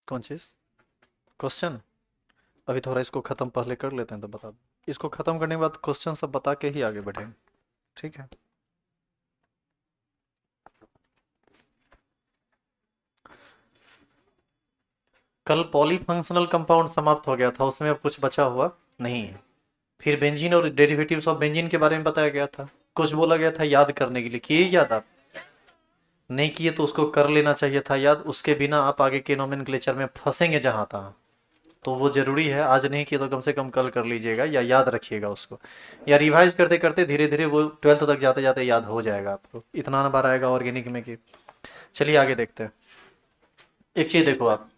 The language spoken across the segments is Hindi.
कौन चीज़? क्वेश्चन? अभी थोड़ा इसको ख़त्म पहले कर लेते हैं तो बता दो। इसको ख़त्म करने के बाद क्वेश्चन सब बता के ही आगे बढ़ेंगे। ठीक है। कल पॉलीफंक्शनल कंपाउंड समाप्त हो गया था, उसमें अब कुछ बचा हुआ नहीं है। फिर बेंजीन और डेरिवेटिव्स ऑफ बेंजीन के बारे में बताया गया था। कुछ बोला गया था याद करने के लिए, किए याद आप? नहीं किए तो उसको कर लेना चाहिए था याद, उसके बिना आप आगे के नोमेनक्लेचर में फंसेंगे जहां तहाँ। तो वो जरूरी है, आज नहीं किए तो कम से कम कल कर लीजिएगा या याद रखिएगा उसको, या रिवाइज करते करते धीरे धीरे वो 12th तक जाते जाते याद हो जाएगा आपको। इतना बार आएगा ऑर्गेनिक में कि। चलिए आगे देखते हैं। एक चीज देखो आप,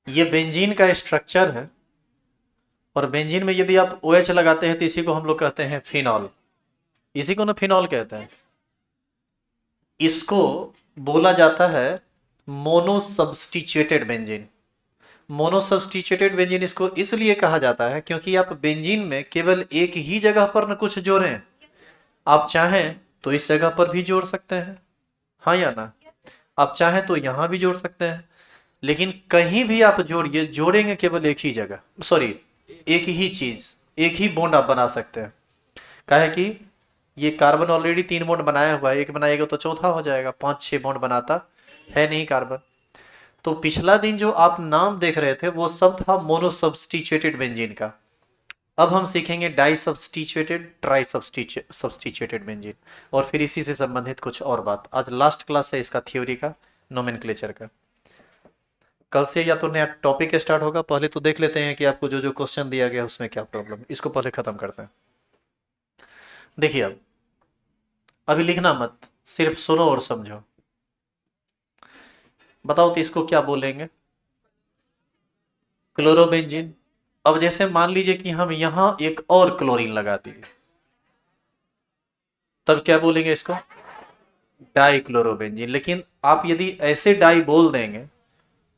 ये बेंजीन का स्ट्रक्चर है, और बेंजीन में यदि आप ओ OH लगाते हैं तो इसी को हम लोग कहते हैं फिनॉल। इसी को ना फिनॉल कहते हैं। इसको बोला जाता है mono substituted benzene. Mono substituted benzene इसको इसलिए कहा जाता है क्योंकि आप बेंजीन में केवल एक ही जगह पर न कुछ जोड़ें, आप चाहें तो इस जगह पर भी जोड़ सकते हैं, हाँ या ना? आप चाहें तो यहां भी जोड़ सकते हैं, लेकिन कहीं भी आप जोड़िए, जोड़ेंगे केवल एक ही जगह, सॉरी एक ही चीज, एक ही बॉन्ड आप बना सकते हैं। काहे कि ये कार्बन ऑलरेडी 3 बॉन्ड बनाया हुआ है, एक बनाएगा तो चौथा हो जाएगा, 5-6 बॉन्ड बनाता है नहीं कार्बन। तो पिछला दिन जो आप नाम देख रहे थे वो सब था मोनो सब्सटीट्यूटेड बेंजीन का। अब हम सीखेंगे di substituted, tri substituted benzene, और फिर इसी से संबंधित कुछ और बात। आज लास्ट क्लास है इसका थ्योरी का, नोमेनक्लेचर का। कल से या तो नया टॉपिक स्टार्ट होगा, पहले तो देख लेते हैं कि आपको जो जो क्वेश्चन दिया गया उसमें क्या प्रॉब्लम है, इसको पहले खत्म करते हैं। देखिए अब, अभी लिखना मत, सिर्फ सुनो और समझो। बताओ तो इसको क्या बोलेंगे? क्लोरोबेंजीन। अब जैसे मान लीजिए कि हम यहां एक और क्लोरीन लगा दिए, तब क्या बोलेंगे इसको? Di chlorobenzene. लेकिन आप यदि ऐसे डाई बोल देंगे,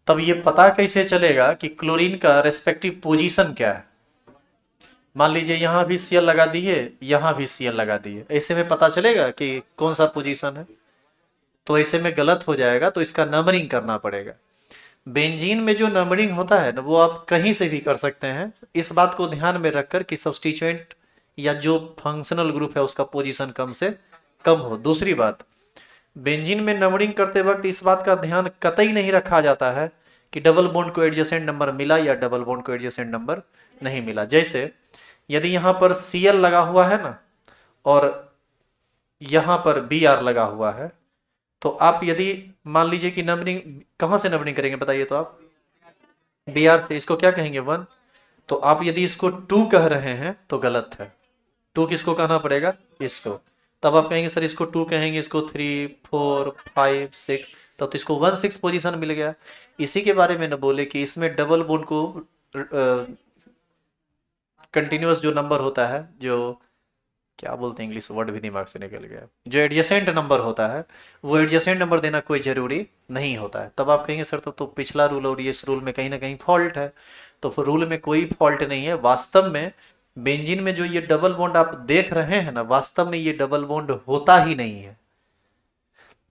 तब ये पता कैसे चलेगा कि क्लोरीन का रेस्पेक्टिव पोजीशन क्या है? मान लीजिए यहां भी सीएल लगा दिए, यहां भी सीएल लगा दिए, ऐसे में पता चलेगा कि कौन सा पोजीशन है? तो ऐसे में गलत हो जाएगा, तो इसका नंबरिंग करना पड़ेगा। बेंजीन में जो नंबरिंग होता है ना, वो आप कहीं से भी कर सकते हैं, इस बात को ध्यान में रखकर कि सब्सटीट्यूएंट या जो फंक्शनल ग्रुप है उसका पोजीशन कम से कम हो। दूसरी बात, बेंजीन में नंबरिंग करते वक्त इस बात का ध्यान कतई नहीं रखा जाता है कि डबल बॉन्ड को एडजेसेंट नंबर मिला या डबल बॉन्ड को एडजेसेंट नंबर नहीं मिला। जैसे यदि यहां पर Cl लगा हुआ है ना, और यहां पर Br लगा हुआ है, तो आप यदि मान लीजिए कि नंबरिंग कहां से नंबरिंग करेंगे बताइए तो आप? Br से। इसको क्या कहेंगे? 1। तो आप यदि इसको 2 कह रहे हैं तो गलत है। 2 किसको कहना पड़ेगा? इसको। तब आप कहेंगे सर इसको 2 कहेंगे, इसको 3, 4, 5, 6, तब तो इसको 1, 6 पोजीशन मिल गया। इसी के बारे में न बोले कि इसमें डबल बॉन्ड को कंटिन्यूअस जो नंबर होता है, जो क्या बोलते हैं, इंग्लिश वर्ड भी दिमाग से निकल गया, जो एडजेसेंट नंबर होता है, वो एडजेसेंट नंबर देना कोई जरूरी नहीं होता है। तब आप कहेंगे सर तब तो पिछला रूल और ये इस रूल में कहीं ना कहीं फॉल्ट है। तो फिर रूल में कोई फॉल्ट नहीं है। वास्तव में बेंजीन में जो ये डबल बॉन्ड आप देख रहे हैं ना, वास्तव में ये डबल बॉन्ड होता ही नहीं है।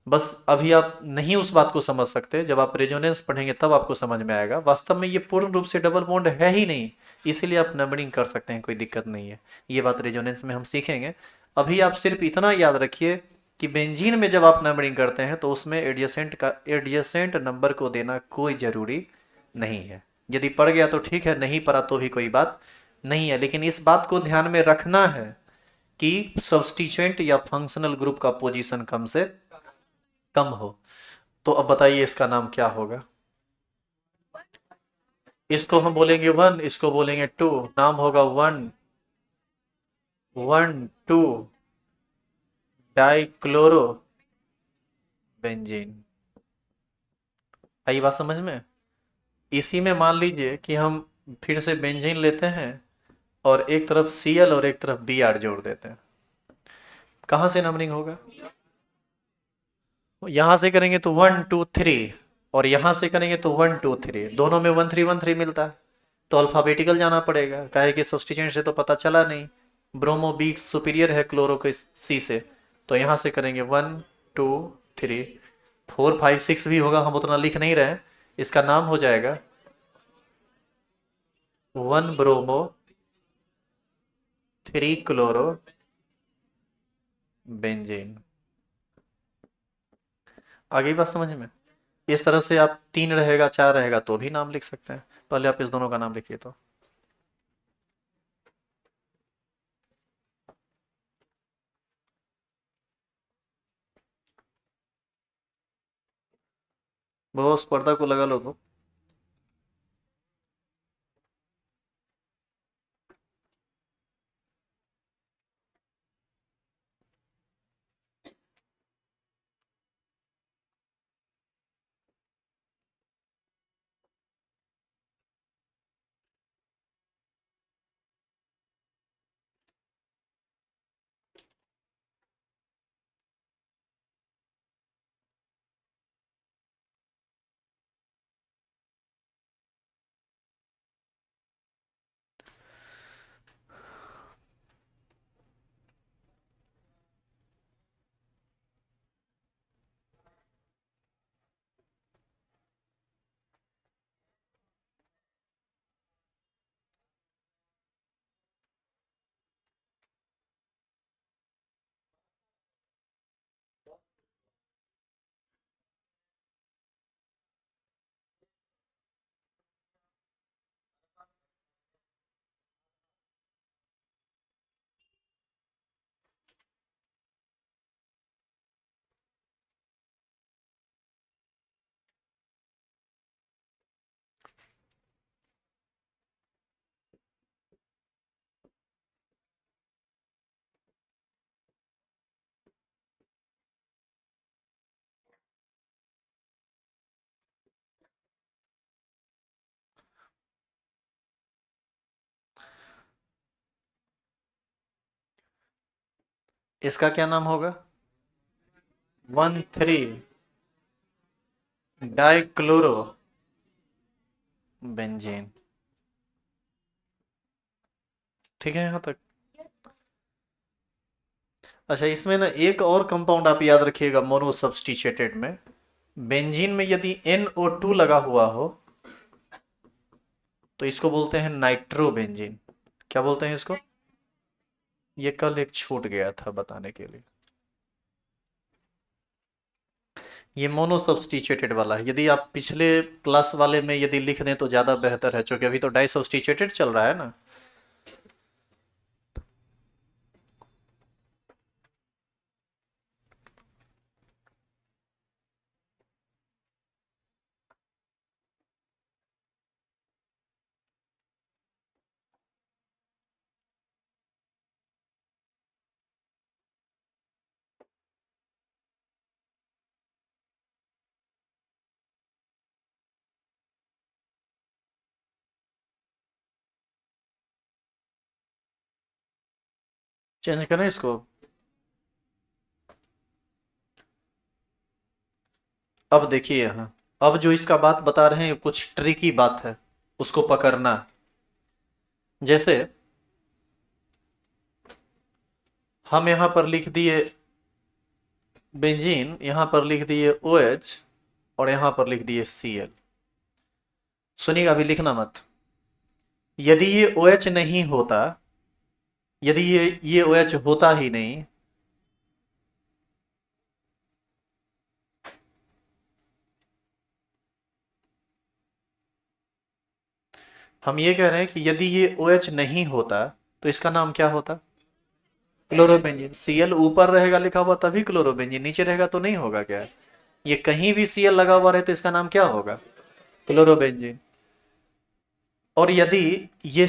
बस अभी आप नहीं उस बात को समझ सकते, जब आप रेजोनेंस पढ़ेंगे तब आपको समझ में आएगा। वास्तव में ये पूर्ण रूप से डबल बॉन्ड है ही नहीं, इसीलिए आप नंबरिंग कर सकते हैं, कोई दिक्कत नहीं है। ये बात रेजोनेंस में हम सीखेंगे। अभी आप सिर्फ इतना याद रखिए कि बेंजीन में जब आप नंबरिंग करते हैं तो उसमें एडजेसेंट नंबर को देना कोई जरूरी नहीं है। यदि पड़ गया तो ठीक है, नहीं पड़ा तो भी कोई बात नहीं है। लेकिन इस बात को ध्यान में रखना है कि सब्सटीट्यूएंट या फंक्शनल ग्रुप का पोजीशन कम से कम हो। तो अब बताइए इसका नाम क्या होगा? इसको हम बोलेंगे 1, इसको बोलेंगे 2। नाम होगा 1, 2 डाइक्लोरो बेंजीन। आई बात समझ में? इसी में मान लीजिए कि हम फिर से बेंजीन लेते हैं, और एक तरफ Cl और एक तरफ Br जोड़ देते हैं। कहां से नंबरिंग होगा? यहां से करेंगे तो 1, 2, 3, और यहां से करेंगे तो 1, 2, 3, दोनों में 1, 3, 1, 3 मिलता है। तो अल्फाबेटिकल जाना पड़ेगा, काहे कि सब्सटीट्यूएंट से तो पता चला नहीं। ब्रोमो बी सुपीरियर है क्लोरो के सी से, तो यहां से करेंगे 1, 2, 3, 4, 5, 6 भी होगा, हम उतना लिख नहीं रहे हैं। इसका नाम हो जाएगा 1 ब्रोमो 3 क्लोरो बेंजीन। आगे बात समझ में? इस तरह से आप 3 रहेगा 4 रहेगा तो भी नाम लिख सकते हैं। पहले आप इस दोनों का नाम लिखिए तो। बहुत पर्दा को लगा लो तो। इसका क्या नाम होगा? 1,3 डाइक्लोरो बेंजीन। ठीक है यहां तक? अच्छा, इसमें ना एक और कंपाउंड आप याद रखिएगा मोनो सब्स्टिट्यूटेड में। बेंजीन में यदि NO2 लगा हुआ हो तो इसको बोलते हैं नाइट्रोबेंजीन। क्या बोलते हैं इसको? ये कल एक छूट गया था बताने के लिए। ये मोनो सब्स्टिट्यूटेड वाला है। यदि आप पिछले क्लास वाले में यदि लिख दें तो ज़्यादा बेहतर है, क्योंकि अभी तो डाई सब्स्टिट्यूटेड चल रहा है ना। चेंज करें इसको। अब देखिए यहाँ, अब जो इसका बात बता रहे हैं कुछ ट्रिकी बात है, उसको पकड़ना। जैसे हम यहाँ पर लिख दिए बेंजीन, यहाँ पर लिख दिए OH, और यहाँ पर लिख दिए Cl। सुनिएगा, अभी लिखना मत। यदि ये OH नहीं होता, यदि ये OH होता ही नहीं, हम ये कह रहे हैं कि यदि ये OH नहीं होता तो इसका नाम क्या होता? क्लोरोबेंजीन। Cl ऊपर रहेगा लिखा हुआ तभी क्लोरोबेंजीन, नीचे रहेगा तो नहीं होगा क्या? ये कहीं भी Cl लगा हुआ रहे तो इसका नाम क्या होगा? क्लोरोबेंजीन। और ये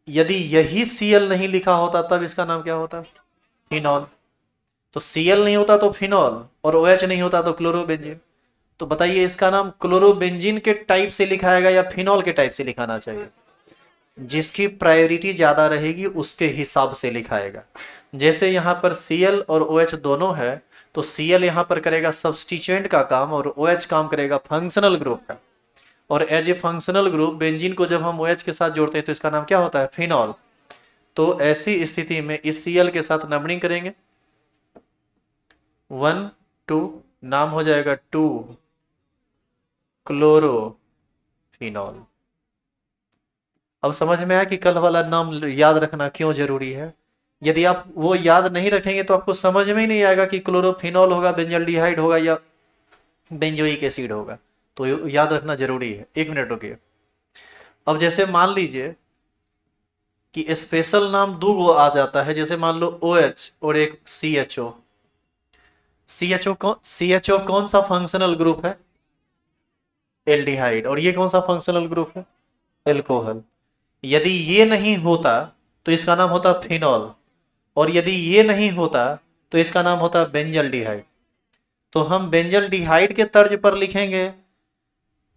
यदि यही Cl नहीं लिखा होता तब इसका नाम क्या होता? फिनॉल। तो Cl नहीं होता तो फिनॉल, और OH नहीं होता तो क्लोरोबेंजीन। तो बताइए इसका नाम क्लोरोबेंजीन के टाइप से लिखाएगा या फिनॉल के टाइप से लिखाना चाहिए? जिसकी प्रायोरिटी ज्यादा रहेगी उसके हिसाब से लिखाएगा। जैसे यहाँ पर Cl और OH दोनों है, तो Cl यहाँ पर करेगा सब्स्टिट्यूएंट का काम और OH काम करेगा फंक्शनल ग्रुप का। और as a functional group benzene को जब हम OH के साथ जोड़ते हैं तो इसका नाम क्या होता है? फिनॉल। तो ऐसी स्थिति में इस Cl के साथ नंबरिंग करेंगे 1 2 नाम हो जाएगा 2 क्लोरोफिनॉल। अब समझ में आया कि कल वाला नाम याद रखना क्यों जरूरी है। यदि आप वो याद नहीं रखेंगे तो आपको समझ में ही नहीं आएगा कि क्लोरोफिनॉल होगा, बेंजल्डिहाइड होगा या बेंजोइक एसिड होगा। तो याद रखना जरूरी है। 1 मिनट रुकिए। अब जैसे मान लीजिए कि स्पेशल नाम दो गो आ जाता है, जैसे मान लो OH और एक CHO। CHO कौन सा फंक्शनल ग्रुप है? एल्डिहाइड। और ये कौन सा फंक्शनल ग्रुप है? एल्कोहल। यदि ये नहीं होता तो इसका नाम होता फिनॉल, और यदि ये नहीं होता तो इसका नाम होता बेंजल्डिहाइड। तो हम बेंजल्डिहाइड के तर्ज पर लिखेंगे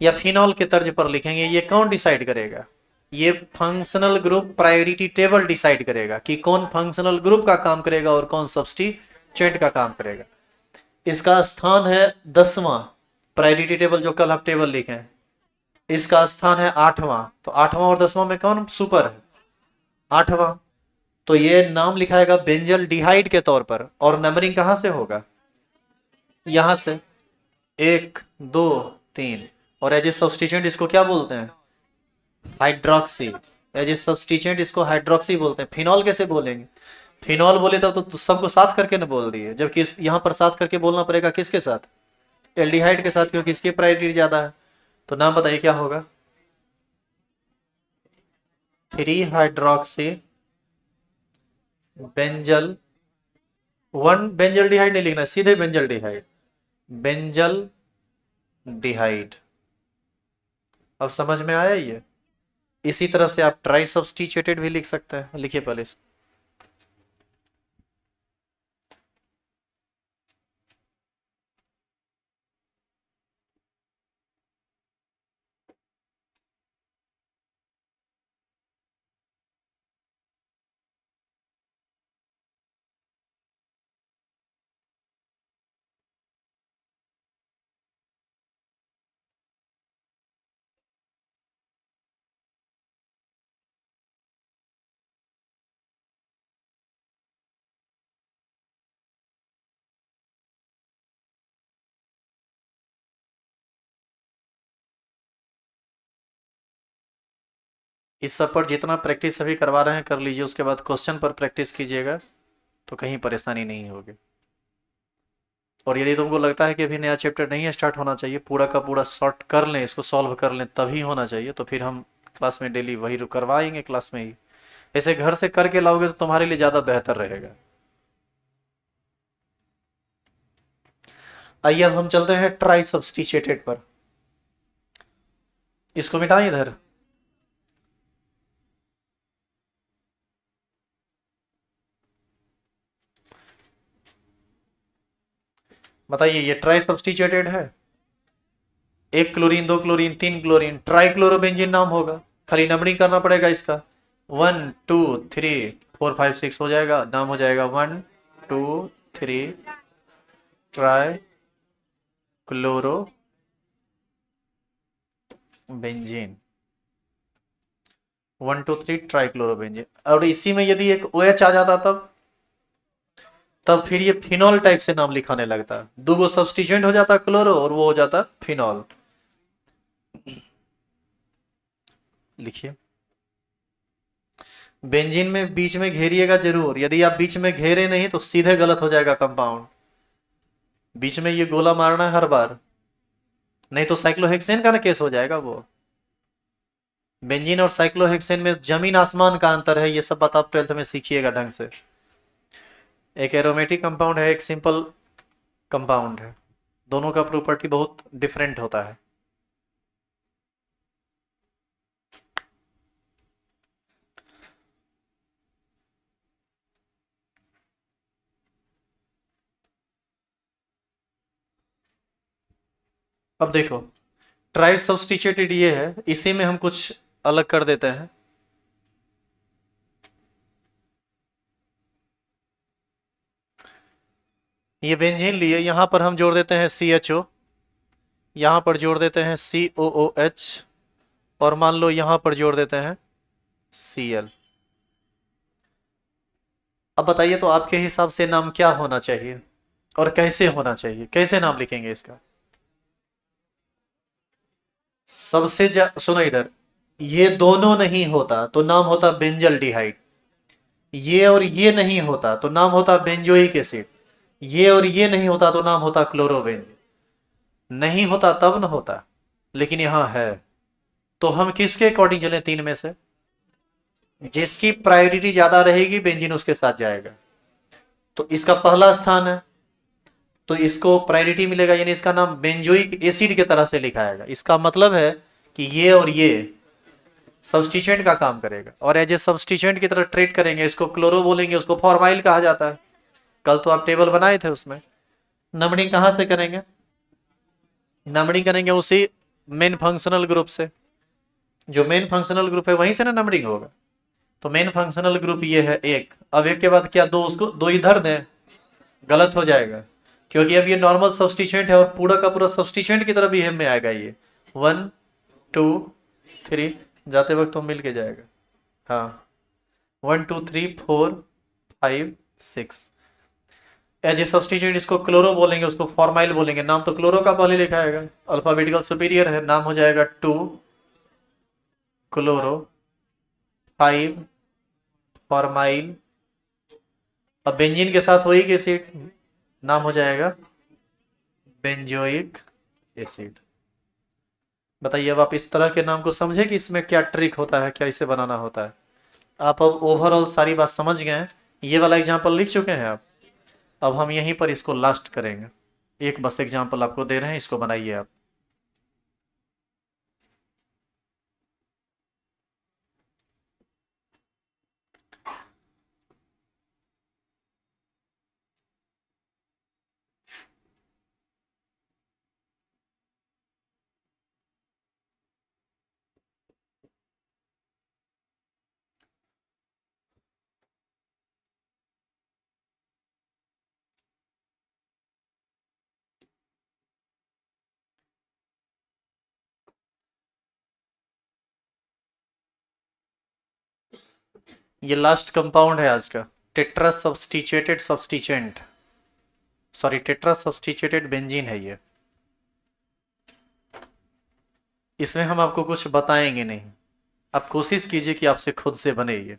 या फिनॉल के तर्ज पर लिखेंगे, ये कौन डिसाइड करेगा? ये functional group priority table decide करेगा कि कौन फंक्शनल ग्रुप का काम करेगा और कौन सब्स्टिट्यूएंट का काम करेगा। इसका स्थान है 10वां प्रायोरिटी टेबल, जो कल आप टेबल लिखे हैं। इसका स्थान है 8वां। तो 8वां और 10वां में कौन सुपर है? 8वां। तो ये नाम लिखाएगा बेंजल डिहाइड के तौर पर, और नंबरिंग कहां से होगा? यहां से 1 2 3। और एज ए सब्स्टिट्यूएंट इसको क्या बोलते हैं? हाइड्रोक्सी। एज ए सब्स्टिट्यूएंट इसको हाइड्रोक्सी बोलते हैं। फिनॉल कैसे बोलेंगे? फिनॉल बोले तो सबको साथ करके ना बोल दिए, जबकि यहां पर साथ करके बोलना पड़ेगा किसके साथ? एल्डिहाइड के साथ, क्योंकि इसकी प्रायोरिटी ज्यादा है। तो नाम बताइए क्या होगा? 3 हाइड्रोक्सी बेंजल 1 बेंजल डिहाइड नहीं लिखना, सीधे बेंजल डिहाइड। बेंजल डिहाइड। अब समझ में आया ये? इसी तरह से आप ट्राई सब्स्टिट्यूटेड भी लिख सकते हैं। लिखिए पहले इसको। इस सब पर जितना प्रैक्टिस अभी करवा रहे हैं कर लीजिए, उसके बाद क्वेश्चन पर प्रैक्टिस कीजिएगा तो कहीं परेशानी नहीं होगी। और यदि तुमको लगता है कि अभी नया चैप्टर नहीं स्टार्ट होना चाहिए, पूरा का पूरा शॉर्ट कर लें, इसको सॉल्व कर लें, तभी होना चाहिए, तो फिर हम क्लास में डेली वही करवाएंगे क्लास में ही। ऐसे घर से करके लाओगे तो तुम्हारे लिए ज़्यादा बेहतर रहेगा। आइए अब हम चलते हैं ट्राई सब्स्टिट्यूटेड पर। इसको मिटाएं इधर। बताइए ये ट्राई सब्स्टिट्यूटेड है। 1 chlorine 2 chlorine 3 chlorine, try chlorobenzene नाम होगा। खाली नंबरिंग करना पड़ेगा इसका। 1 2 3 4 5 6 हो जाएगा। नाम हो जाएगा 1 2 3 try chloro benzene. 1 2 3 try chlorobenzene. और इसी में यदि एक OH आ जाता तब फिर ये फिनॉल टाइप से नाम लिखाने लगता। दो गो सब्स्टिट्यूएंट हो जाता क्लोरो, और वो हो जाता फिनॉल। लिखिए। बेंजीन में बीच में घेरिएगा जरूर। यदि आप बीच में घेरे नहीं तो सीधे गलत हो जाएगा कंपाउंड। बीच में ये गोला मारना है हर बार, नहीं तो साइक्लोहेक्सेन का ना केस हो जाएगा वो। बेंजीन और साइक्लोहेक्सेन में जमीन आसमान का अंतर है। ये सब बात आप 12th में सीखिएगा ढंग से। एक एरोमेटिक कंपाउंड है, एक सिंपल कंपाउंड है। दोनों का प्रॉपर्टी बहुत डिफरेंट होता है। अब देखो, ट्राई सब्स्टिट्यूटेड ये है, इसी में हम कुछ अलग कर देते हैं। ये बेंजीन लिए, यहां पर हम जोड़ देते हैं CHO, यहां पर जोड़ देते हैं COOH, और मान लो यहां पर जोड़ देते हैं Cl। अब बताइए तो आपके हिसाब से नाम क्या होना चाहिए? और कैसे होना चाहिए, कैसे नाम लिखेंगे इसका? सुनो इधर, ये दोनों नहीं होता तो नाम होता बेंजल डिहाइड, ये और ये नहीं होता तो नाम होता बेंजोइक एसिड, ये और ये नहीं होता तो नाम होता क्लोरोबेंज। नहीं होता तब न होता, लेकिन यहां है। तो हम किसके अकॉर्डिंग चले, तीन में से? जिसकी प्रायोरिटी ज्यादा रहेगी बेंजीन उसके साथ जाएगा। तो इसका पहला स्थान है, तो इसको प्रायोरिटी मिलेगा, यानी इसका नाम बेंजोइक एसिड की तरह से लिखाएगा। इसका मतलब है कि ये और ये सब्सटीट्यूएंट का काम करेगा, और एज ए सब्सटीट्यूएंट की तरह ट्रीट करेंगे। इसको क्लोरो बोलेंगे, उसको फॉर्माइल कहा जाता है। कल तो आप टेबल बनाए थे, उसमें नमनी कहां से करेंगे? नंबरिंग करेंगे उसी मेन फंक्शनल ग्रुप से, जो मेन फंक्शनल ग्रुप है वहीं से ना नंबरिंग होगा। तो मेन फंक्शनल ग्रुप ये है एक। अब एक के बाद क्या, दो, उसको दो इधर दें, गलत हो जाएगा, क्योंकि अब ये नॉर्मल सब्सटीट्यूएंट है और पूरा का पूरा सब्सटीट्यूएंट की तरह बिहेव में आएगा ये। 1 2 3, जाते वक्त तो मिल के जाएगा। हाँ, 1 2 3 4 5 6। एज ए सब्सटीट्यूएंट इसको क्लोरो बोलेंगे, उसको फॉर्माइल बोलेंगे। नाम तो क्लोरो का पहले लिखा आएगा, अल्फाबेटिकल सुपीरियर है, नाम हो जाएगा 2 क्लोरो 5 फॉर्माइल। अब बेंजीन के साथ वही एसिड, नाम हो जाएगा बेंजोइक एसिड। बताइए, अब आप इस तरह के नाम को समझे कि इसमें क्या ट्रिक होता है, क्या इसे बनाना होता है? आप अब ओवरऑल सारी बात समझ गए हैं। ये वाला एग्जाम्पल लिख चुके हैं आप। अब हम यहीं पर इसको लास्ट करेंगे। एक बस एग्जाम्पल आपको दे रहे हैं, इसको बनाइए आप। ये लास्ट कंपाउंड है आज का, tetra substituted substituent, sorry tetra substituted benzene है ये। इसमें हम आपको कुछ बताएंगे नहीं, आप कोशिश कीजिए कि आपसे खुद से बने ये।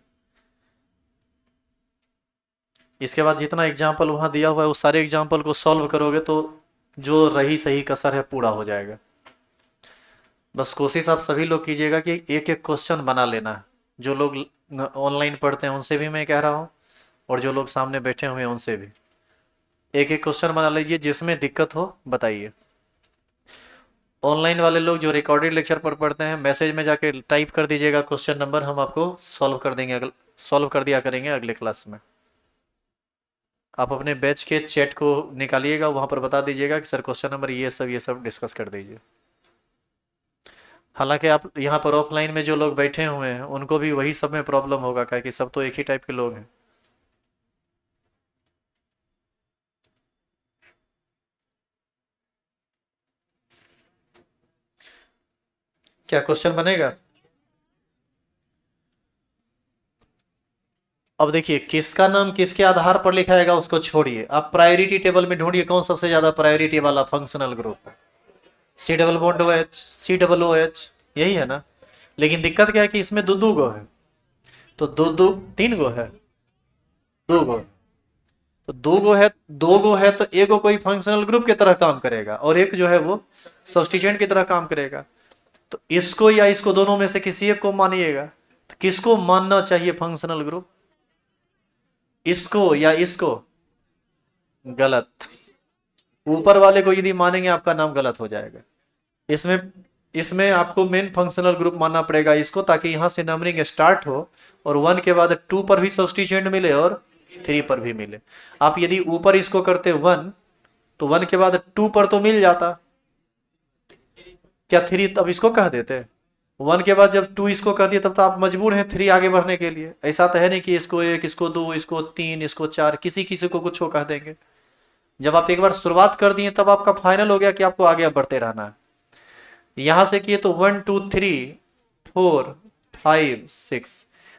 इसके बाद जितना एग्जाम्पल वहां दिया हुआ है उस सारे एग्जाम्पल को सॉल्व करोगे तो जो रही सही कसर है पूरा हो जाएगा। बस कोशिश आप सभी लोग कीजिएगा कि एक एक क्वेश्चन बना लेना है। जो लोग ऑनलाइन पढ़ते हैं उनसे भी मैं कह रहा हूँ, और जो लोग सामने बैठे हुए हैं उनसे भी एक एक क्वेश्चन बना लीजिए। जिसमें दिक्कत हो बताइए। ऑनलाइन वाले लोग जो रिकॉर्डेड लेक्चर पर पढ़ते हैं, मैसेज में जाके टाइप कर दीजिएगा क्वेश्चन नंबर, हम आपको सॉल्व कर देंगे, सॉल्व कर दिया करेंगे अगले क्लास में। आप अपने बैच के चैट को निकालिएगा, वहां पर बता दीजिएगा कि सर क्वेश्चन नंबर ये सब डिस्कस कर दीजिए। हालांकि आप यहाँ पर ऑफलाइन में जो लोग बैठे हुए हैं उनको भी वही सब में प्रॉब्लम होगा, क्योंकि सब तो एक ही टाइप के लोग हैं। क्या क्वेश्चन बनेगा? अब देखिए, किसका नाम किसके आधार पर लिखाएगा उसको छोड़िए, आप प्रायोरिटी टेबल में ढूंढिए कौन सबसे ज्यादा प्रायोरिटी वाला फंक्शनल ग्रुप है। C double bond O H, C double O H, यही है ना। लेकिन दिक्कत क्या है कि इसमें दो दो गो है, तो दो दो तीन गो है, दो गो है। तो दो गो है, दो गो है तो एक गो कोई फंक्शनल ग्रुप की तरह काम करेगा और एक जो है वो सब्सटीट्यूएंट की तरह काम करेगा। तो इसको या इसको दोनों में से किसी एक को मानिएगा, तो किसको मानना चाहिए फंक्शनल ग्रुप, इसको या इसको? गलत। ऊपर वाले को यदि मानेंगे आपका नाम गलत हो जाएगा। इसमें इसमें आपको मेन फंक्शनल ग्रुप मानना पड़ेगा इसको, ताकि यहां से नंबरिंग स्टार्ट हो और 1 के बाद 2 पर भी सब्सटीट्यूएंट मिले और 3 पर भी मिले। आप यदि ऊपर इसको करते 1, तो 1 के बाद 2 पर तो मिल जाता, क्या 3 तब इसको कह देते? 1 के बाद जब 2 इसको कह दिए तब तो आप मजबूर हैं 3 आगे बढ़ने के लिए। ऐसा तो है नहीं कि इसको 1, इसको 2, इसको 3, इसको 4, किसी किसी को कुछ कह देंगे। जब आप एक बार शुरुआत कर दिए तब आपका फाइनल हो गया कि आपको आगे बढ़ते रहना है। यहां से किए तो 1 2 3 4 5 6,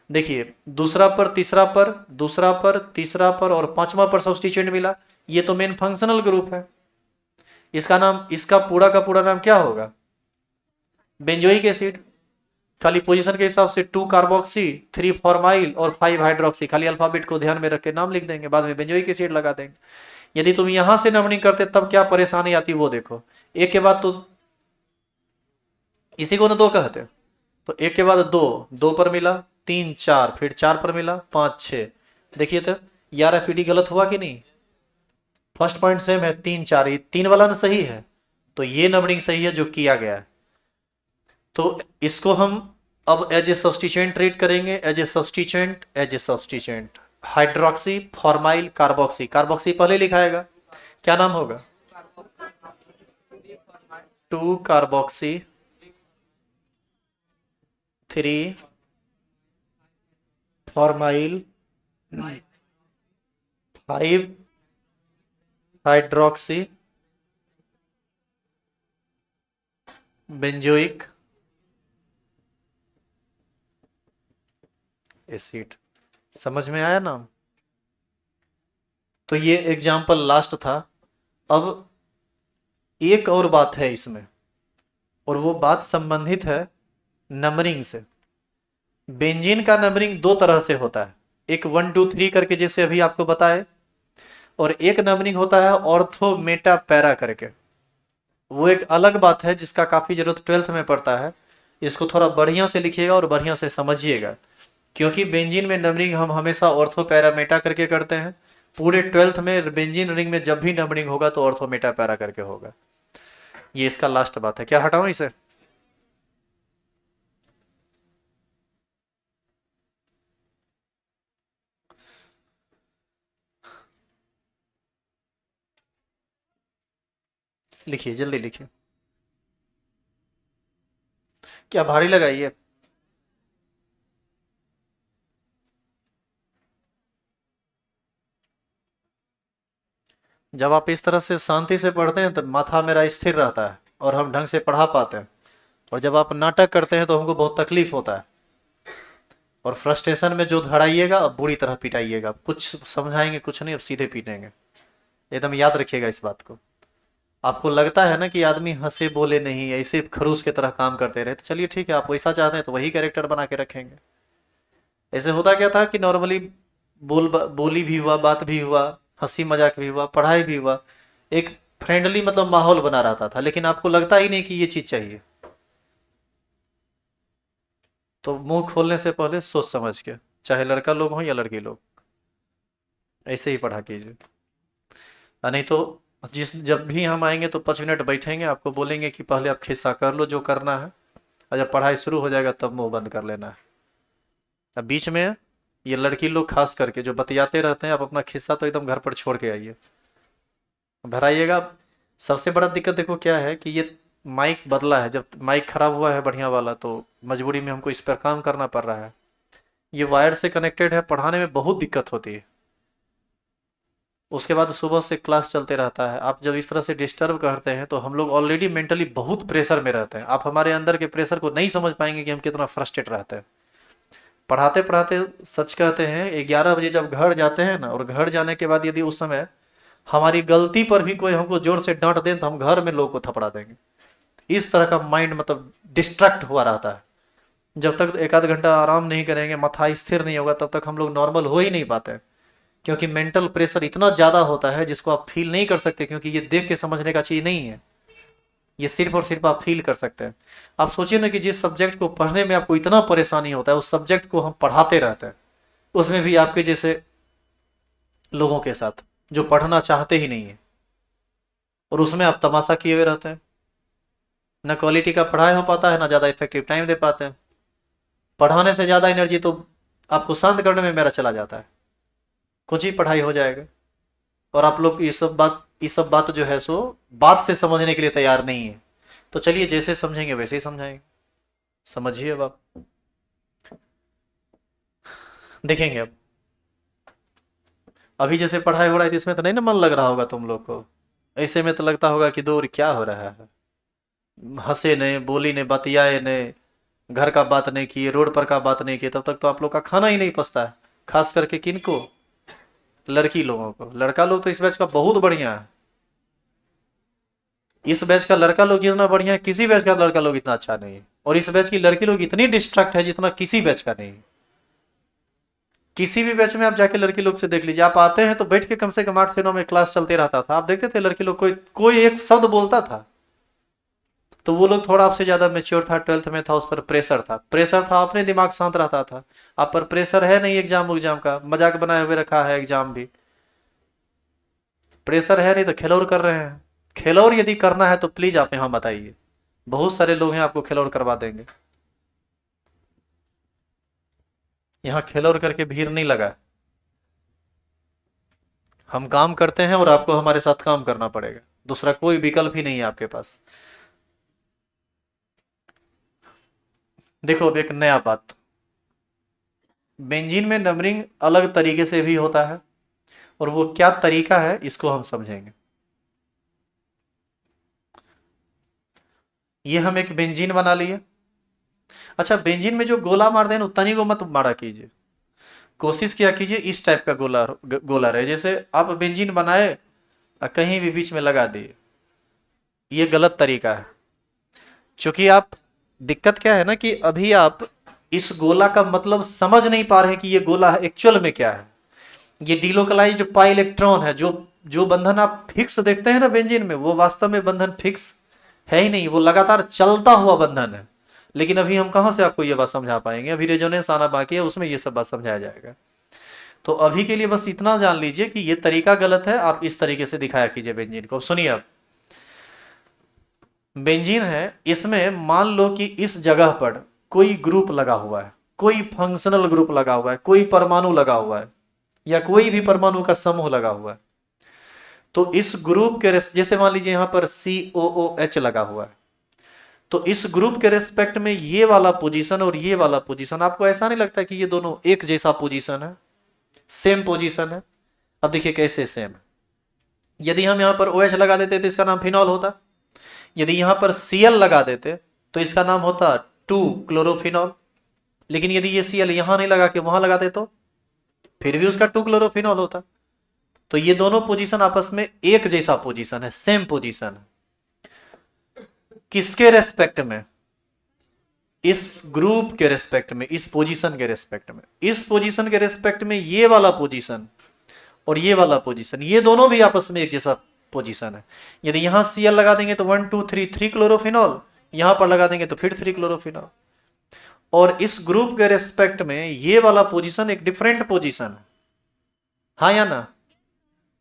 देखिए दूसरा पर, तीसरा पर, दूसरा पर, तीसरा पर और पांचवा पर सब्सटीट्यूएंट मिला, ये तो मेन फंक्शनल ग्रुप है। इसका नाम, इसका पूरा का पूरा नाम क्या होगा? Benzoic acid. खाली पोजीशन के हिसाब से 2 कार्बोक्सी, 3 फॉर्माइल और 5 हाइड्रोक्सी, खाली अल्फाबेट को ध्यान में रख के नाम लिख देंगे, बाद में बेंजोइक एसिड लगा देंगे। यदि तुम यहां से नंबरिंग करते तब क्या परेशानी आती वो देखो। एक के बाद तो इसी को ना 2 कहते हैं, तो एक के बाद 2, 2 पर मिला, 3 4, फिर 4 पर मिला, 5 6। देखिए तो यार एफईडी गलत हुआ कि नहीं? फर्स्ट पॉइंट सेम है, 3 4, ये 3 वाला ना सही है, तो ये नंबरिंग सही है जो किया गया है। तो इसको हम अब एज ए सब्सटीट्यूएंट ट्रीट करेंगे, as a substituent, as a substituent. Hydroxy formyl carboxy, carboxy पहले लिखाएगा, क्या नाम होगा? 2 carboxy, 3 formyl, 5 hydroxy benzoic acid. समझ में आया नाम? तो ये एग्जाम्पल लास्ट था। अब एक और बात है इसमें, और वो बात संबंधित है नंबरिंग से। बेंजीन का नंबरिंग 2 तरह से होता है, एक 1 2 3 करके जैसे अभी आपको बताए, और एक नंबरिंग होता है ऑर्थो मेटा पैरा करके। वो एक अलग बात है जिसका काफी जरूरत 12th में पड़ता है। इसको थोड़ा बढ़िया से लिखिएगा और बढ़िया से समझिएगा, क्योंकि बेंजीन में नंबरिंग हम हमेशा ऑर्थो पैरा मेटा करके करते हैं। पूरे 12th में बेंजीन रिंग में जब भी नंबरिंग होगा तो ऑर्थो मेटा पैरा करके होगा। ये इसका लास्ट बात है। क्या हटाऊं इसे? लिखिए, जल्दी लिखिए। क्या भारी लगाइए? जब आप इस तरह से शांति से पढ़ते हैं तो माथा मेरा स्थिर रहता है और हम ढंग से पढ़ा पाते हैं, और जब आप नाटक करते हैं तो हमको बहुत तकलीफ होता है। और फ्रस्ट्रेशन में जो धड़ाइएगा अब बुरी तरह पिटाइएगा, कुछ समझाएंगे कुछ नहीं, अब सीधे पीटेंगे। एकदम याद रखिएगा इस बात को। आपको लगता है ना कि आदमी हंसे बोले नहीं, ऐसे खरूस की तरह काम करते रहे, तो चलिए ठीक है, आप वैसा चाहते हैं तो वही कैरेक्टर बना के रखेंगे। ऐसे होता क्या था कि नॉर्मली बोली भी हुआ, बात भी हुआ, हंसी मजाक भी हुआ, पढ़ाई भी हुआ, एक फ्रेंडली मतलब माहौल बना रहता था, लेकिन आपको लगता ही नहीं कि ये चीज चाहिए। तो मुंह खोलने से पहले सोच समझ के, चाहे लड़का लोग हो या लड़की लोग, ऐसे ही पढ़ा कीजिए। नहीं तो जिस जब भी हम आएंगे तो 5 मिनट बैठेंगे, आपको बोलेंगे कि पहले आप खिस्सा कर लो जो करना है, और जब पढ़ाई शुरू हो जाएगा तब मुंह बंद कर लेना है। अब बीच में ये लड़की लोग खास करके जो बतियाते रहते हैं, आप अपना खिस्सा तो एकदम घर पर छोड़ के आइए, घर आइएगा। सबसे बड़ा दिक्कत देखो क्या है कि ये माइक बदला है, जब माइक खराब हुआ है बढ़िया वाला तो मजबूरी में हमको इस पर काम करना पड़ रहा है। ये वायर से कनेक्टेड है, पढ़ाने में बहुत दिक्कत होती है। उसके बाद सुबह से क्लास चलते रहता है, आप जब इस तरह से डिस्टर्ब करते हैं तो हम लोग ऑलरेडी मेंटली बहुत प्रेशर में रहते हैं, आप हमारे अंदर के प्रेशर को नहीं समझ पाएंगे कि हम कितना फ्रस्ट्रेट रहते हैं। पढ़ाते पढ़ाते सच कहते हैं 11 बजे जब घर जाते हैं ना, और घर जाने के बाद यदि उस समय हमारी गलती पर भी कोई हमको जोर से डांट दें तो हम घर में लोग को थपड़ा देंगे। इस तरह का माइंड मतलब डिस्ट्रैक्ट हुआ रहता है। जब तक 1 आध घंटा आराम नहीं करेंगे, माथा स्थिर नहीं होगा, तब तक हम लोग नॉर्मल हो ही नहीं पाते, क्योंकि मेंटल प्रेशर इतना ज़्यादा होता है जिसको आप फील नहीं कर सकते, क्योंकि ये देख के समझने का चीज़ नहीं है, ये सिर्फ और सिर्फ आप फील कर सकते हैं। आप सोचिए ना कि जिस सब्जेक्ट को पढ़ने में आपको इतना परेशानी होता है, उस सब्जेक्ट को हम पढ़ाते रहते हैं, उसमें भी आपके जैसे लोगों के साथ जो पढ़ना चाहते ही नहीं है, और उसमें आप तमाशा किए हुए रहते हैं। ना क्वालिटी का पढ़ाई हो पाता है, ना ज़्यादा इफेक्टिव टाइम दे पाते हैं। पढ़ाने से ज़्यादा एनर्जी तो आपको शांत करने में मेरा चला जाता है, कुछ ही पढ़ाई हो जाएगा। और आप लोग ये सब बात जो है सो बात से समझने के लिए तैयार नहीं है। तो चलिए जैसे समझेंगे वैसे ही समझाएंगे, समझिए। अब आप देखेंगे, अब अभी जैसे पढ़ाई हो रहा है तो इसमें तो नहीं ना मन लग रहा होगा तुम लोग को, ऐसे में तो लगता होगा कि दूर क्या हो रहा है, हंसे ने, बोली ने, बतियाए ने, घर का बात नहीं किए, रोड पर का बात नहीं किए, तब तक तो आप लोग का खाना ही नहीं पचता है। खास करके किनको? लड़की लोगों को। लड़का लोग तो इस बैच का बहुत बढ़िया है, इस बैच का लड़का लोग जितना बढ़िया है किसी बैच का लड़का लोग इतना अच्छा नहीं है, और इस बैच की लड़की लोग इतनी डिस्ट्रैक्ट है जितना किसी बैच का नहीं है। किसी भी बैच में आप जाके लड़की लोग से देख लीजिए, आप आते हैं तो बैठ के कम से कम 8 से 9 में क्लास चलते रहता था, आप देखते थे लड़की लोग कोई कोई एक शब्द बोलता था तो वो लोग थोड़ा आपसे ज्यादा मेच्योर था, 12th में था, उस पर प्रेशर था, अपने दिमाग शांत रहता था। आप पर प्रेशर है नहीं, एग्जाम का मजाक बनाए हुए रखा है, एग्जाम भी प्रेशर है नहीं तो खेलौर कर रहे हैं। खेलौर यदि करना है तो प्लीज आप यहाँ बताइए, बहुत सारे लोग हैं आपको खेलौर करवा देंगे। यहाँ खेलौर करके भीड़ नहीं लगा, हम काम करते हैं और आपको हमारे साथ काम करना पड़ेगा, दूसरा कोई विकल्प ही नहीं है आपके पास। देखो अब एक नया बात, बेंजीन में नंबरिंग अलग तरीके से भी होता है, और वो क्या तरीका है इसको हम समझेंगे। ये हम एक बेंजीन बना लिए। अच्छा, बेंजीन में जो गोला मार दें उतनी को मत मारा कीजिए, कोशिश किया कीजिए इस टाइप का गोला गोला रहे, जैसे आप बेंजीन बनाए और कहीं भी बीच में लगा दिए, ये गलत तरीका है। क्योंकि आप, दिक्कत क्या है ना कि अभी आप इस गोला का मतलब समझ नहीं पा रहे हैं कि ये गोला एक्चुअल में क्या है। ये डिलोकलाइज्ड पाई इलेक्ट्रॉन है, जो जो बंधन आप फिक्स देखते हैं ना बेंजीन में, वो वास्तव में बंधन फिक्स है ही नहीं, वो लगातार चलता हुआ बंधन है। लेकिन अभी हम कहां से आपको ये बात समझा पाएंगे, अभी रेजोनेंस आना बाकी है, उसमें ये सब बात समझाया जाएगा। तो अभी के लिए बस इतना जान लीजिए कि ये तरीका गलत है, आप इस तरीके से दिखाया कीजिए बेंजीन को। सुनिए, अब बेंजीन है, इसमें मान लो कि इस जगह पर कोई ग्रुप लगा हुआ है, कोई फंक्शनल ग्रुप लगा हुआ है, कोई परमाणु लगा हुआ है, या कोई भी परमाणु का समूह लगा हुआ है। तो इस ग्रुप के जैसे मान लीजिए यहां पर COOH लगा हुआ है, तो इस ग्रुप के रेस्पेक्ट में ये वाला पोजीशन और ये वाला पोजीशन, आपको ऐसा नहीं लगता कि ये दोनों एक जैसा पोजीशन है, सेम पोजीशन है? अब देखिए कैसे सेम है। यदि हम यहां पर OH लगा देते तो इसका नाम फिनॉल होता, यदि यहां पर Cl लगा देते तो इसका नाम होता 2 क्लोरोफिनॉल। लेकिन यदि ये Cl यहां नहीं लगा के वहां लगाते तो फिर भी उसका 2 क्लोरोफिनॉल होता। तो ये दोनों पोजीशन आपस में एक जैसा पोजीशन है, सेम पोजीशन है। किसके रेस्पेक्ट में? इस ग्रुप के रेस्पेक्ट में, इस पोजीशन के रेस्पेक्ट में। इस पोजीशन के रेस्पेक्ट में ये वाला पोजीशन और ये वाला पोजीशन, ये दोनों भी आपस में एक जैसा पोजीशन है। यदि यहां Cl लगा देंगे तो 1 2 3 3 क्लोरोफिनॉल, यहां पर लगा देंगे तो फिर 3 क्लोरोफिनॉल। और इस ग्रुप के रेस्पेक्ट में ये वाला पोजीशन एक डिफरेंट पोजीशन है, हाँ या ना?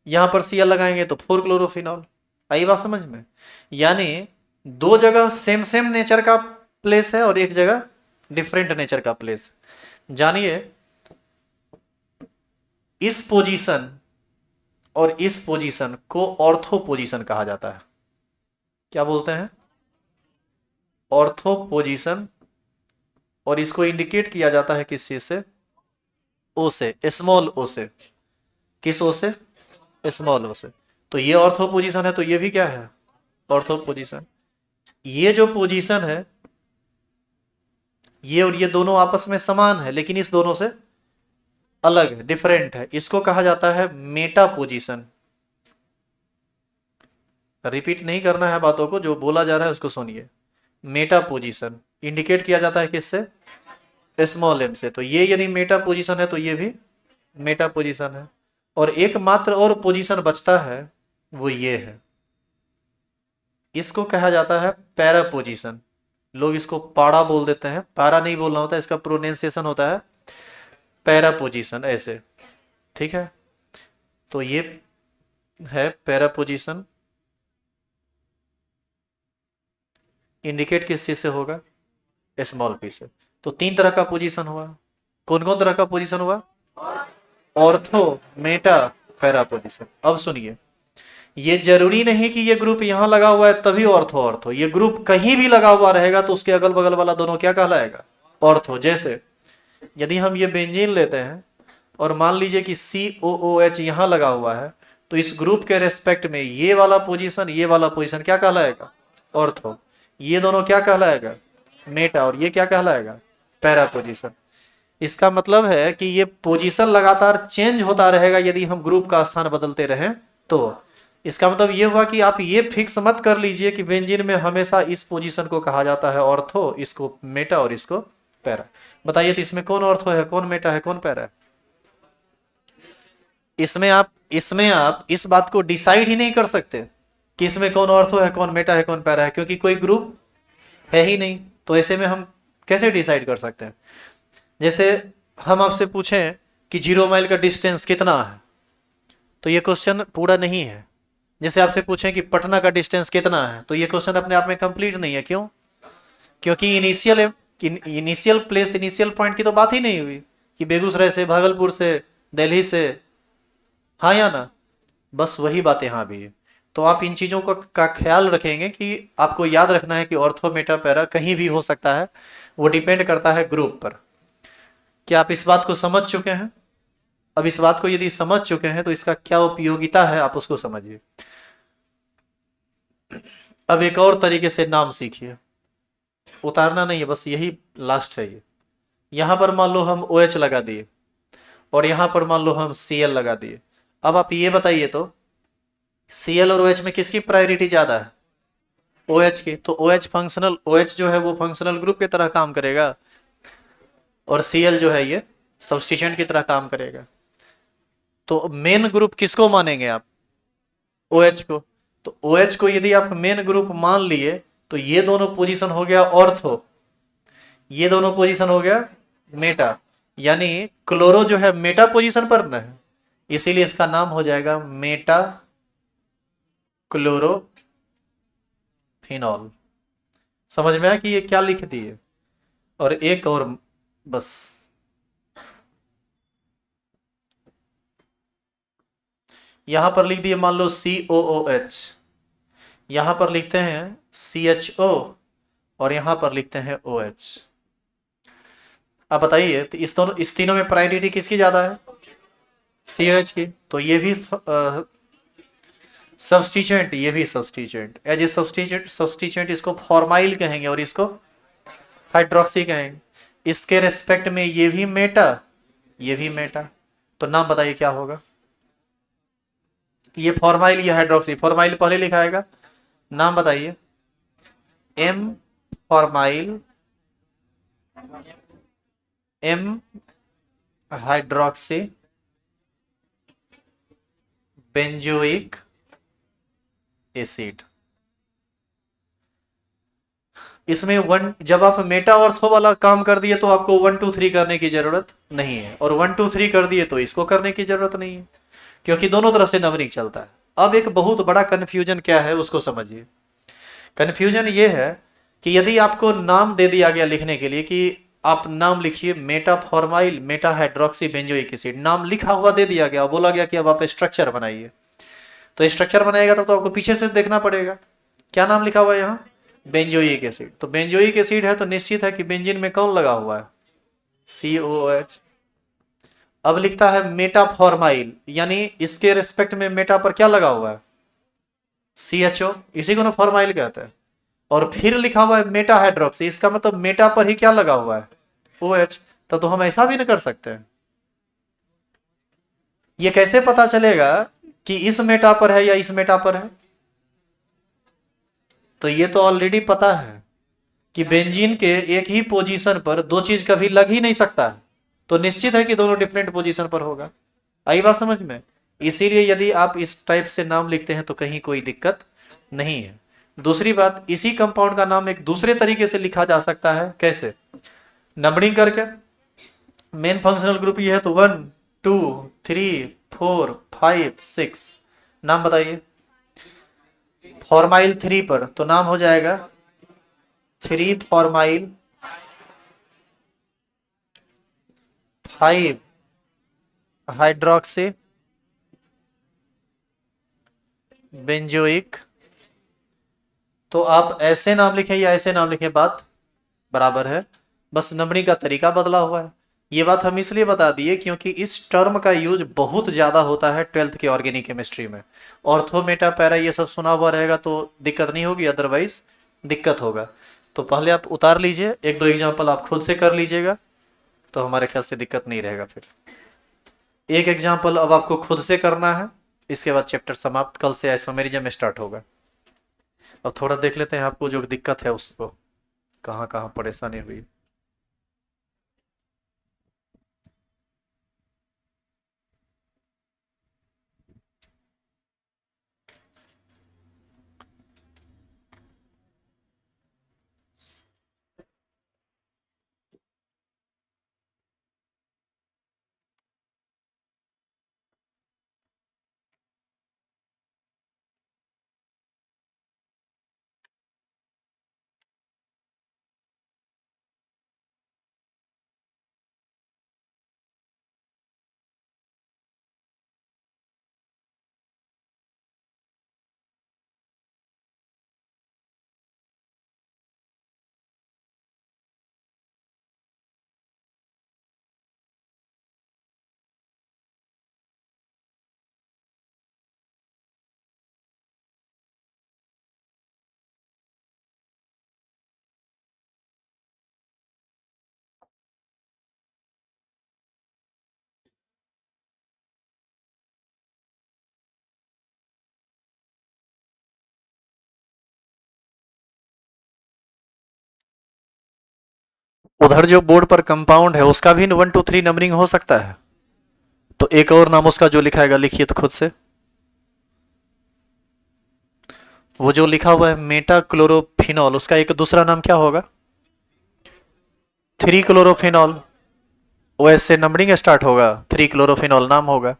यहां पर Cl लगाएंगे तो 4 क्लोरोफिनॉल। आई बात समझ में? यानी दो जगह सेम सेम नेचर का प्लेस है और एक जगह डिफरेंट नेचर का प्लेस। जानिए, इस पोजीशन और इस पोजीशन को ऑर्थो पोजीशन कहा जाता है। क्या बोलते हैं? Ortho position. और इसको इंडिकेट किया जाता है किस चीज से? ओ से, स्मॉल ओ से। किस ओ से? स्मॉल ओ से। तो ये ऑर्थो पोजीशन है, तो ये भी क्या है? Ortho position. ये जो पोजीशन है, ये और ये दोनों आपस में समान है लेकिन इस दोनों से अलग है, डिफरेंट है, इसको कहा जाता है मेटा पोजीशन। रिपीट नहीं करना है बातों को, जो बोला जा रहा है उसको सुनिए। मेटा पोजीशन इंडिकेट किया जाता है किससे? स्मॉल एम से। तो ये यदि मेटा पोजीशन है तो ये भी मेटा पोजीशन है। और एकमात्र और पोजीशन बचता है, वो ये है, इसको कहा जाता है पैरा पोजीशन। लोग इसको पाड़ा बोल देते हैं, पारा नहीं बोलना होता, इसका प्रोनाउंसिएशन होता है पैरा पोजीशन, ऐसे। ठीक है, तो ये है पैरा पोजीशन। इंडिकेट किस चीज से होगा? स्मॉल पी से। तो 3 तरह का पोजीशन हुआ। कौन कौन तरह का पोजीशन हुआ? Ortho, Meta, para position. अब सुनिए, ये जरूरी नहीं कि ये ग्रुप यहां लगा हुआ है तभी ऑर्थो ऑर्थो, ये ग्रुप कहीं भी लगा हुआ रहेगा तो उसके अगल बगल वाला दोनों क्या कहलाएगा? ऑर्थो। जैसे यदि हम ये बेंजीन लेते हैं और मान लीजिए कि COOH यहां लगा हुआ है, तो इस ग्रुप के रेस्पेक्ट में ये वाला पोजीशन, ये वाला पोजीशन क्या कहलाएगा? ऑर्थो। ये दोनों क्या कहलाएगा? मेटा। और ये क्या कहलाएगा? Para position. इसका मतलब है कि ये पोजीशन लगातार चेंज होता रहेगा यदि हम ग्रुप का स्थान बदलते रहें तो। इसका मतलब ये हुआ कि आप ये फिक्स मत कर लीजिए कि बेंजीन में हमेशा इस पोजीशन को कहा जाता है ऑर्थो, इसको मेटा और इसको पैरा। बताइए तो इसमें कौन ऑर्थो है, कौन मेटा है, कौन पैरा है? इसमें आप इस बात को डिसाइड ही नहीं कर सकते कि इसमें कौन ऑर्थो है, कौन मेटा है, कौन पैरा है, क्योंकि कोई ग्रुप है ही नहीं। तो ऐसे में हम कैसे डिसाइड कर सकते हैं? जैसे हम आपसे पूछें कि 0 माइल का डिस्टेंस कितना है, तो ये क्वेश्चन पूरा नहीं है। जैसे आपसे पूछें कि पटना का डिस्टेंस कितना है, तो ये क्वेश्चन अपने आप में कंप्लीट नहीं है। क्यों? क्योंकि इनिशियल प्लेस, इनिशियल पॉइंट की तो बात ही नहीं हुई कि बेगूसराय से, भागलपुर से, दिल्ली से, हाँ या ना? बस वही बात यहाँ भी है। तो आप इन चीज़ों का ख्याल रखेंगे कि आपको याद रखना है कि ऑर्थो, मेटा, पैरा कहीं भी हो सकता है, वो डिपेंड करता है ग्रुप पर। क्या आप इस बात को समझ चुके हैं? अब इस बात को यदि समझ चुके हैं तो इसका क्या उपयोगिता है आप उसको समझिए। अब एक और तरीके से नाम सीखिए, उतारना नहीं है, बस यही लास्ट है। ये यहां पर मान लो हम OH लगा दिए और यहां पर मान लो हम Cl लगा दिए। अब आप ये बताइए तो Cl और OH में किसकी प्रायोरिटी ज्यादा है? OH की। तो OH जो है वो फंक्शनल ग्रुप की तरह काम करेगा और Cl जो है ये सब्स्टिट्यूएंट की तरह काम करेगा। तो मेन ग्रुप किसको मानेंगे आप? OH को। तो OH को यदि आप मेन ग्रुप मान लिए तो ये दोनों पोजीशन हो गया ऑर्थो, ये दोनों पोजीशन हो गया मेटा। यानी क्लोरो जो है मेटा पोजीशन पर न है, इसीलिए इसका नाम हो जाएगा मेटा क्लोरोफिनॉल। समझ में आया कि ये क्या लिख दिए? और एक और बस, यहां पर लिख दिए मान लो COOH, यहां पर लिखते हैं CHO और यहां पर लिखते हैं OH। अब बताइए तो इस तीनों में प्रायोरिटी किसकी ज्यादा है? CH की। तो ये भी सब्स्टिट्यूएंट, ये भी सब्स्टिट्यूएंट, एज ए सब्स्टिट्यूएंट इसको फॉर्माइल कहेंगे और इसको हाइड्रोक्सी कहेंगे। इसके रेस्पेक्ट में ये भी मेटा, ये भी मेटा। तो नाम बताइए क्या होगा? ये फॉर्माइल, ये हाइड्रोक्सी। फॉर्माइल पहले लिखा आएगा, नाम बताइए। M formyl, M hydroxy benzoic acid. इसमें जब आप मेटा ऑर्थो वाला काम कर दिए तो आपको 1 2 3 करने की जरूरत नहीं है, और 1 2 3 कर दिए तो इसको करने की जरूरत नहीं है, क्योंकि दोनों तरफ से नंबरिंग चलता है। अब एक बहुत बड़ा कंफ्यूजन क्या है उसको समझिए। कंफ्यूजन ये है कि यदि आपको नाम दे दिया गया लिखने के लिए कि आप नाम लिखिए Meta formyl, Meta hydroxy benzoic acid, नाम लिखा हुआ दे दिया गया, बोला गया कि अब आप स्ट्रक्चर बनाइए। तो स्ट्रक्चर बनाएगा तब तो आपको पीछे से देखना पड़ेगा क्या नाम लिखा हुआ है यहाँ, बेंजोइक एसिड। तो बेंजोइक एसिड है तो निश्चित है कि बेंजीन में कौन लगा हुआ है? COOH। अब लिखता है मेटा फॉर्माइल, यानी इसके रेस्पेक्ट में मेटा पर क्या लगा हुआ है? CHO, इसी को ना फॉर्माइल कहते हैं। और फिर लिखा हुआ है मेटा हाइड्रोक्सी, इसका मतलब मेटा पर ही क्या लगा हुआ है? OH। तो हम ऐसा भी नहीं कर सकते हैं। ये कैसे पता चलेगा कि इस मेटा पर है या इस मेटा पर है? तो ये तो ऑलरेडी पता है कि बेंजीन के एक ही पोजीशन पर दो चीज कभी लग ही नहीं सकता है, तो निश्चित है कि दोनों डिफरेंट पोजीशन पर होगा। आई बात समझ में? इसीलिए यदि आप इस टाइप से नाम लिखते हैं तो कहीं कोई दिक्कत नहीं है। दूसरी बात, इसी कंपाउंड का नाम एक दूसरे तरीके से लिखा जा सकता है। कैसे? नंबरिंग करके। मेन फंक्शनल ग्रुप ये है तो 1 2 3 4 5 6, नाम बताइए। फॉर्माइल 3 पर तो नाम हो जाएगा 3 फॉर्माइल 5 हाइड्रोक्सी बेंजोइक। तो आप ऐसे नाम लिखें या ऐसे नाम लिखें, बात बराबर है, बस नंबरिंग का तरीका बदला हुआ है। ये बात हम इसलिए बता दिए क्योंकि इस टर्म का यूज बहुत ज्यादा होता है 12th के ऑर्गेनिक केमिस्ट्री में। ऑर्थो, मेटा, पैरा ये सब सुना हुआ रहेगा तो दिक्कत नहीं होगी, अदरवाइज दिक्कत होगा। तो पहले आप उतार लीजिए, एक दो एग्जाम्पल आप खुद से कर लीजिएगा, तो हमारे ख्याल से दिक्कत नहीं रहेगा फिर। एक एग्जाम्पल अब आपको खुद से करना है, इसके बाद चैप्टर समाप्त। कल से आइसोमेरिज्म स्टार्ट होगा। अब थोड़ा देख लेते हैं आपको जो दिक्कत है उसको, कहाँ कहाँ परेशानी हुई। उधर जो बोर्ड पर कंपाउंड है उसका भी 1 2 3 नंबरिंग हो सकता है। तो एक और नाम उसका जो लिखाएगा लिखिए तो खुद से। वो जो लिखा हुआ है मेटा क्लोरोफिनॉल, उसका एक दूसरा नाम क्या होगा? 3 क्लोरोफिनॉल। ओ एस से नंबरिंग स्टार्ट होगा, 3 क्लोरोफिनॉल नाम होगा।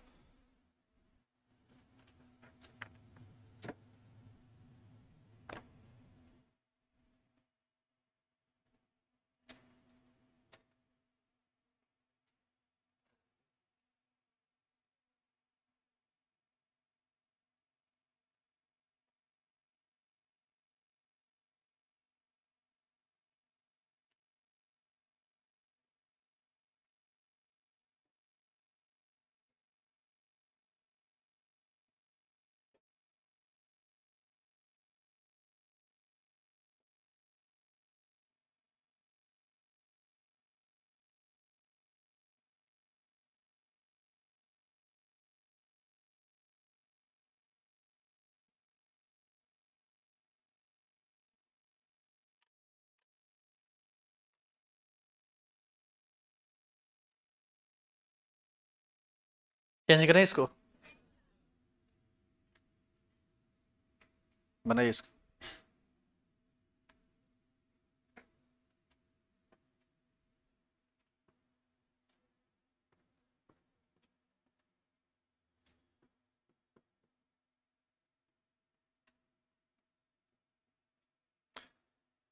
चेंज करें इसको, बनाइए इसको।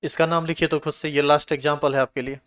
इसका नाम लिखिए तो खुद से, ये लास्ट एग्जाम्पल है आपके लिए।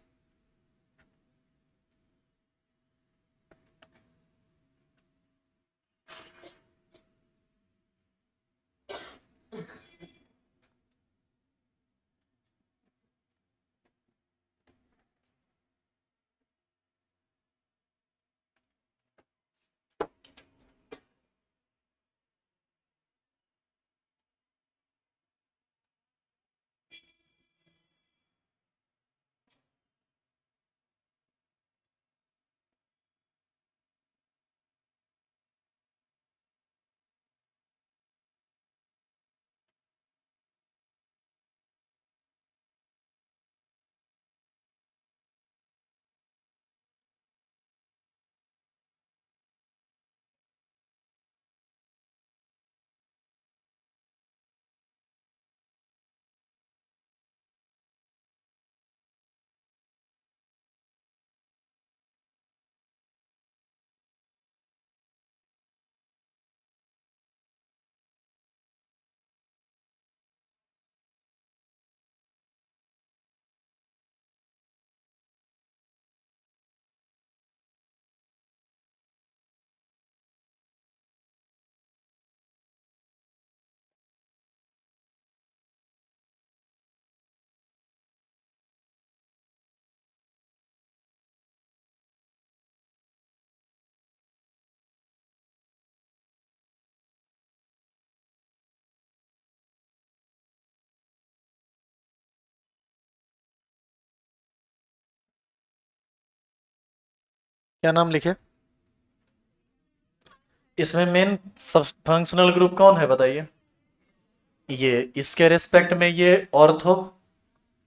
क्या नाम लिखे? इसमें मेन सब फंक्शनल ग्रुप कौन है बताइए? ये इसके रेस्पेक्ट में ये ऑर्थो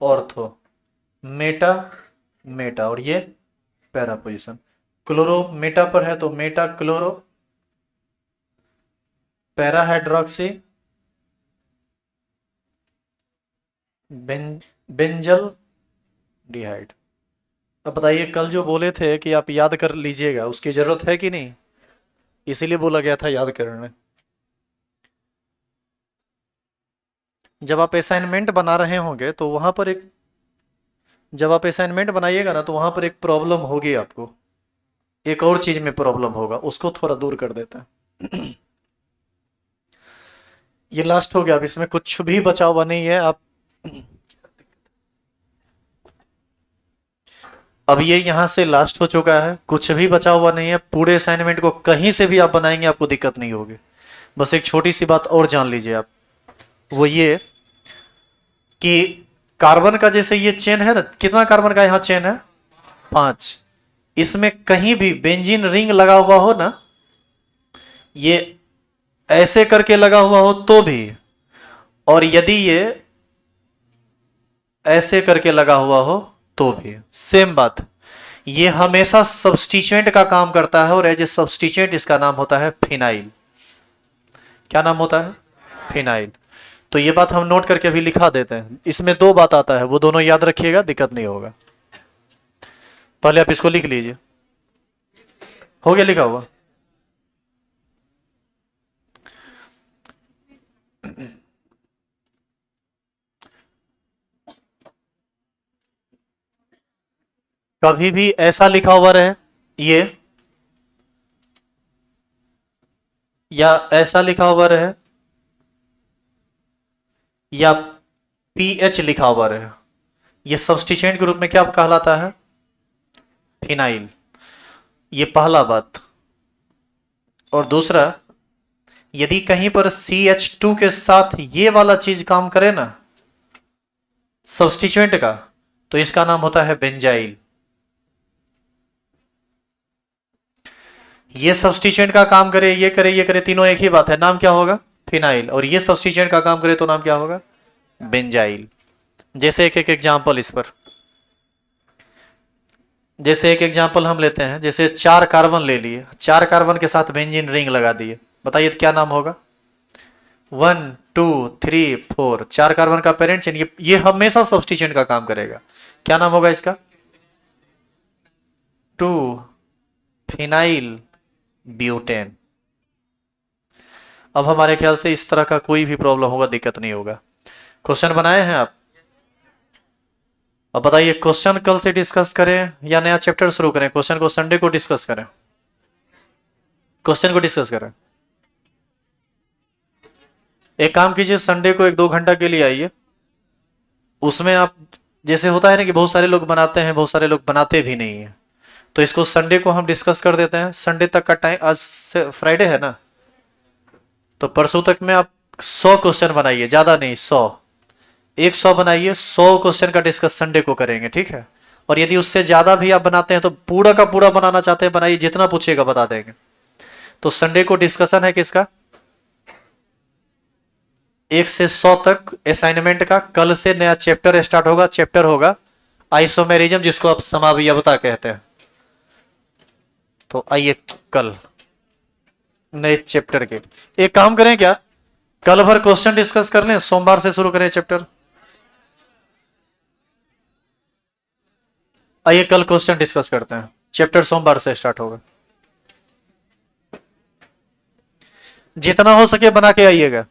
ऑर्थो, मेटा मेटा, और ये पैरा पोजीशन। क्लोरो मेटा पर है तो meta chloro, para hydroxy benzaldehyde. अब बताइए, कल जो बोले थे कि आप याद कर लीजिएगा, उसकी जरूरत है कि नहीं? इसीलिए बोला गया था याद करने। जब आप असाइनमेंट बना रहे होंगे तो वहां पर एक, जब आप असाइनमेंट बनाइएगा ना तो वहां पर एक प्रॉब्लम होगी आपको, एक और चीज में प्रॉब्लम होगा, उसको थोड़ा दूर कर देता है। ये लास्ट हो गया, अब इसमें कुछ भी बचा हुआ नहीं है। आप अब ये यहां से लास्ट हो चुका है, कुछ भी बचा हुआ नहीं है। पूरे असाइनमेंट को कहीं से भी आप बनाएंगे आपको दिक्कत नहीं होगी। बस एक छोटी सी बात और जान लीजिए आप, वो ये कि कार्बन का जैसे ये चेन है ना, कितना कार्बन का यहां चेन है? 5। इसमें कहीं भी बेंजीन रिंग लगा हुआ हो ना, ये ऐसे करके लगा हुआ हो तो भी, और यदि ये ऐसे करके लगा हुआ हो तो भी सेम बात। ये हमेशा सब्सटीट्यूएंट का काम करता है, और एज ए सब्सटीट्यूएंट इसका नाम होता है फिनाइल। क्या नाम होता है? फिनाइल। तो ये बात हम नोट करके अभी लिखा देते हैं। इसमें 2 बात आता है, वो दोनों याद रखिएगा, दिक्कत नहीं होगा। पहले आप इसको लिख लीजिए। हो गया लिखा हुआ? कभी भी ऐसा लिखा हुआ रहे ये, या ऐसा लिखा हुआ रहे, या पीएच लिखा हुआ रहे, ये सब्सटीट्यूएंट के रूप में क्या कहलाता है? फिनाइल। ये पहला बात। और दूसरा, यदि कहीं पर CH2 के साथ ये वाला चीज काम करे ना, सब्सटीट्यूएंट का, तो इसका नाम होता है बेंजाइल। ये सब्सटीट्यूएंट का काम करे, ये करे, ये करे, तीनों एक ही बात है, नाम क्या होगा? फिनाइल। और ये सब्सटीट्यूएंट का काम करे तो नाम क्या होगा? बेंजाइल। जैसे एक एक एग्जांपल इस पर, जैसे एक एग्जांपल हम लेते हैं, जैसे 4 कार्बन ले लिए, 4 कार्बन के साथ बेंजीन रिंग लगा दिए, बताइए तो क्या नाम होगा? 1 2 3 4, 4 कार्बन का पेरेंट चेन, ये हमेशा सब्सटीट्यूएंट का काम करेगा। क्या नाम होगा इसका? 2 फिनाइल ब्यूटेन। अब हमारे ख्याल से इस तरह का कोई भी प्रॉब्लम होगा, दिक्कत नहीं होगा। क्वेश्चन बनाए हैं आप? अब बताइए, क्वेश्चन कल से डिस्कस करें या नया चैप्टर शुरू करें? क्वेश्चन को संडे को डिस्कस करें? क्वेश्चन को डिस्कस करें। एक काम कीजिए, संडे को 1-2 घंटा के लिए आइए। उसमें आप, जैसे होता है ना कि बहुत सारे लोग बनाते हैं, बहुत सारे लोग बनाते भी नहीं है, तो इसको संडे को हम डिस्कस कर देते हैं। संडे तक का टाइम, आज से फ्राइडे है ना, तो परसों तक में आप 100 क्वेश्चन बनाइए, ज्यादा नहीं, 100, 100 बनाइए। 100 क्वेश्चन का डिस्कस संडे को करेंगे, ठीक है? और यदि उससे ज्यादा भी आप बनाते हैं तो पूरा का पूरा बनाना चाहते हैं बनाइए, जितना पूछेगा बता देंगे। तो संडे को डिस्कशन है किसका? 1 से 100 तक असाइनमेंट का। कल से नया चैप्टर स्टार्ट होगा, चैप्टर होगा आइसोमेरिज्म, जिसको आप समावयवता कहते हैं। तो आइए कल नए चैप्टर के, एक काम करें क्या, कल भर क्वेश्चन डिस्कस कर लें, सोमवार से शुरू करें चैप्टर। आइए कल क्वेश्चन डिस्कस करते हैं, चैप्टर सोमवार से स्टार्ट होगा। जितना हो सके बना के आइएगा।